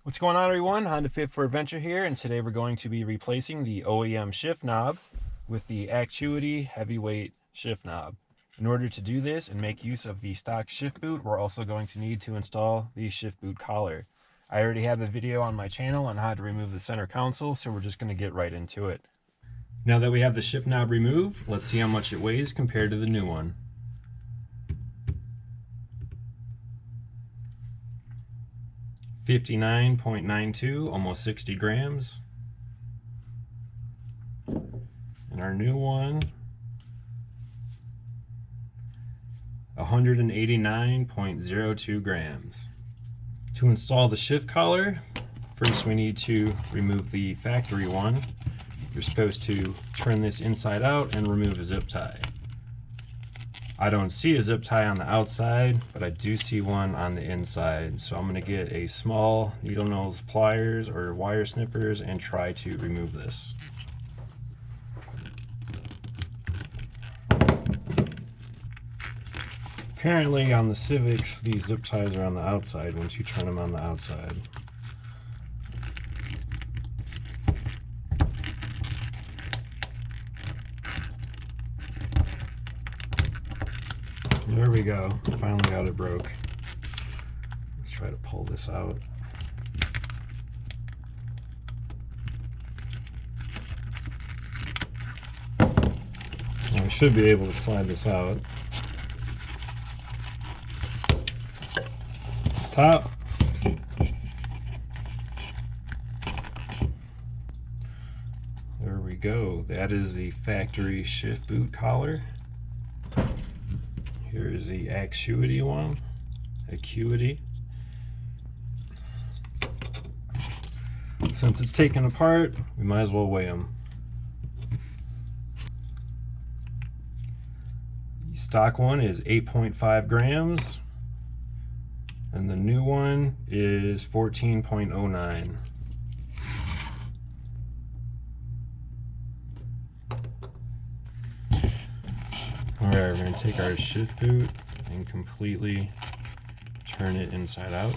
What's going on, everyone? Honda Fit for Adventure here, and today we're going to be replacing the OEM shift knob with the Acuity heavyweight shift knob. In order to do this and make use of the stock shift boot, we're also going to need to install the shift boot collar. I already have a video on my channel on how to remove the center console, so we're just going to get right into it. Now that we have the shift knob removed, let's see how much it weighs compared to the new one. 59.92, almost 60 grams. And our new one, 189.02 grams. To install the shift collar, first we need to remove the factory one. You're supposed to turn this inside out and remove a zip tie. I don't see a zip tie on the outside, but I do see one on the inside. So I'm going to get a small needle nose pliers or wire snippers and try to remove this. Apparently on the Civics, these zip ties are on the outside once you turn them on the outside. There we go, finally got it broke. Let's try to pull this out. Now I should be able to slide this out. Top. There we go, that is the factory shift boot collar. Here's the Acuity one, Acuity. Since it's taken apart, we might as well weigh them. The stock one is 8.5 grams, and the new one is 14.09. Alright, we're going to take our shift boot and completely turn it inside out.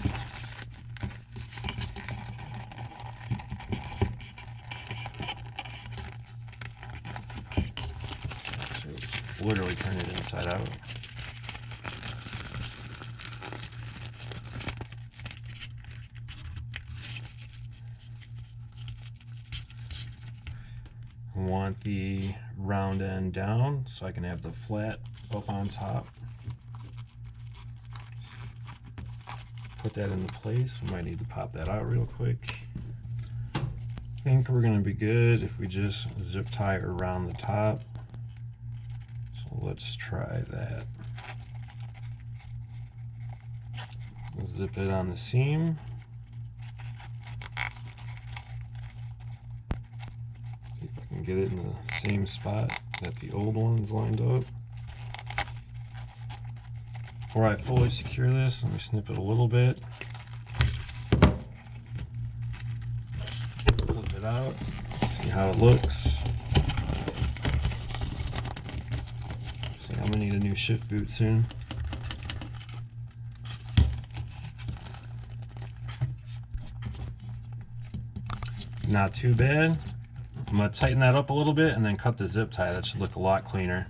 So let's literally turn it inside out. I want the round end down so I can have the flat up on top. Let's put that into place. We might need to pop that out real quick. I think we're going to be good if we just zip tie around the top. So let's try that. Zip it on the seam. Get it in the same spot that the old one's lined up. Before I fully secure this, let me snip it a little bit. Flip it out, see how it looks. See, I'm gonna need a new shift boot soon. Not too bad. I'm going to tighten that up a little bit and then cut the zip tie. That should look a lot cleaner.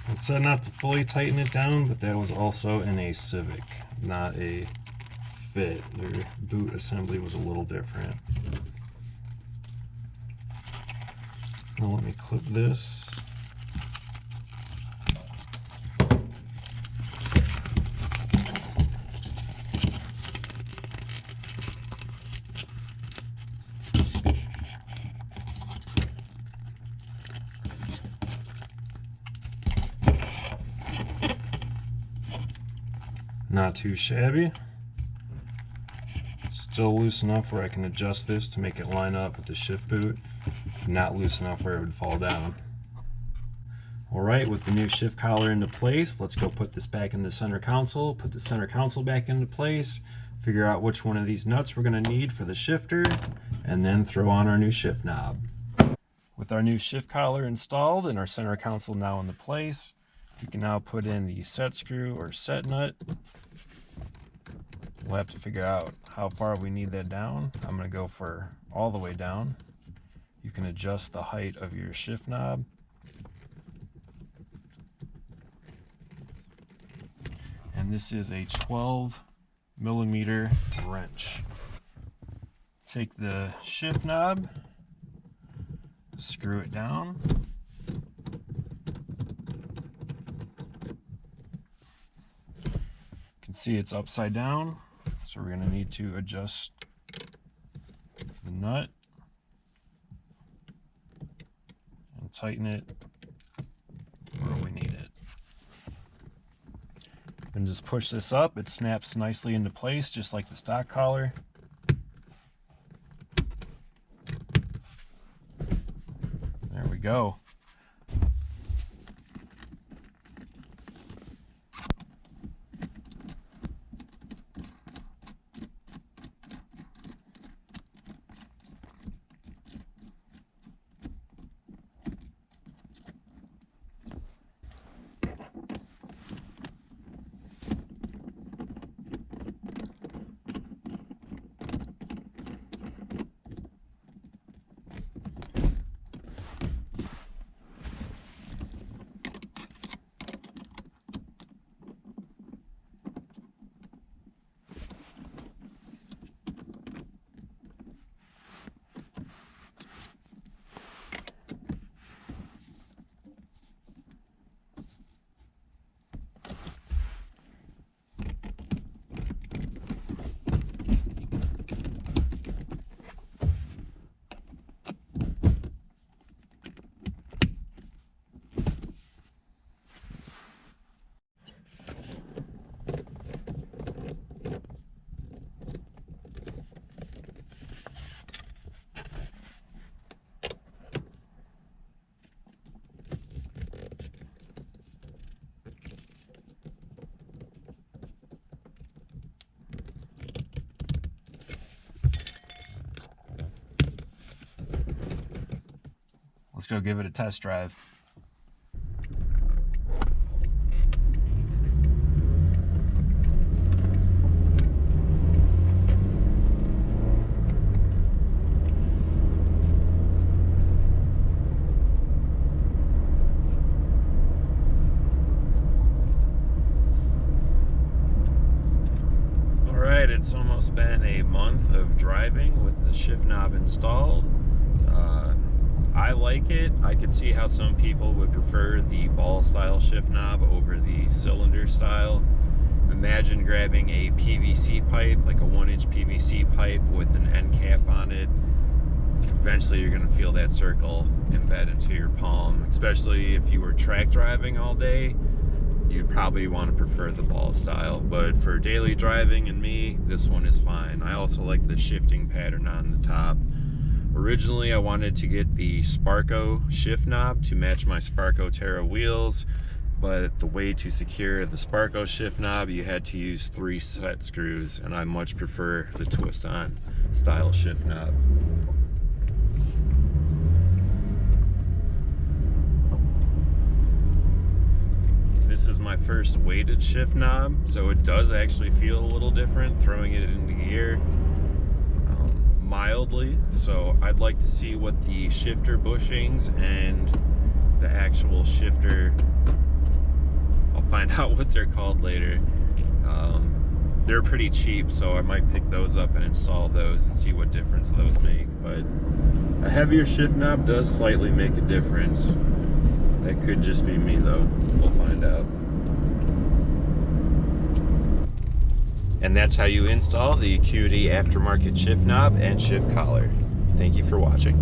It said not to fully tighten it down, but that was also in a Civic, not a Fit. Their boot assembly was a little different. Now let me clip this. Not too shabby. Still loose enough where I can adjust this to make it line up with the shift boot. Not loose enough where it would fall down. Alright, with the new shift collar into place, let's go put this back in the center console, put the center console back into place, figure out which one of these nuts we're going to need for the shifter, and then throw on our new shift knob. With our new shift collar installed and our center console now into place, we can now put in the set screw or set nut. We'll have to figure out how far we need that down. I'm going to go for all the way down. You can adjust the height of your shift knob. And this is a 12mm wrench. Take the shift knob, screw it down. You can see it's upside down, so we're going to need to adjust the nut and tighten it where we need it. And just push this up, it snaps nicely into place just like the stock collar. There we go. Let's go give it a test drive. All right, it's almost been a month of driving with the shift knob installed. I like it. I could see how some people would prefer the ball style shift knob over the cylinder style. Imagine grabbing a PVC pipe, like a 1-inch PVC pipe with an end cap on it. Eventually you're going to feel that circle embed into your palm, especially if you were track driving all day. You'd probably want to prefer the ball style, but for daily driving and me, this one is fine. I also like the shifting pattern on the top. Originally, I wanted to get the Sparco shift knob to match my Sparco Terra wheels, but the way to secure the Sparco shift knob, you had to use 3 set screws, and I much prefer the twist-on style shift knob. This is my first weighted shift knob, so it does actually feel a little different throwing it into gear. Mildly, so I'd like to see what the shifter bushings and the actual shifter, I'll find out what they're called later. They're pretty cheap, so I might pick those up and install those and see what difference those make, but a heavier shift knob does slightly make a difference. That could just be me though, we'll find out. And that's how you install the Acuity aftermarket shift knob and shift collar. Thank you for watching.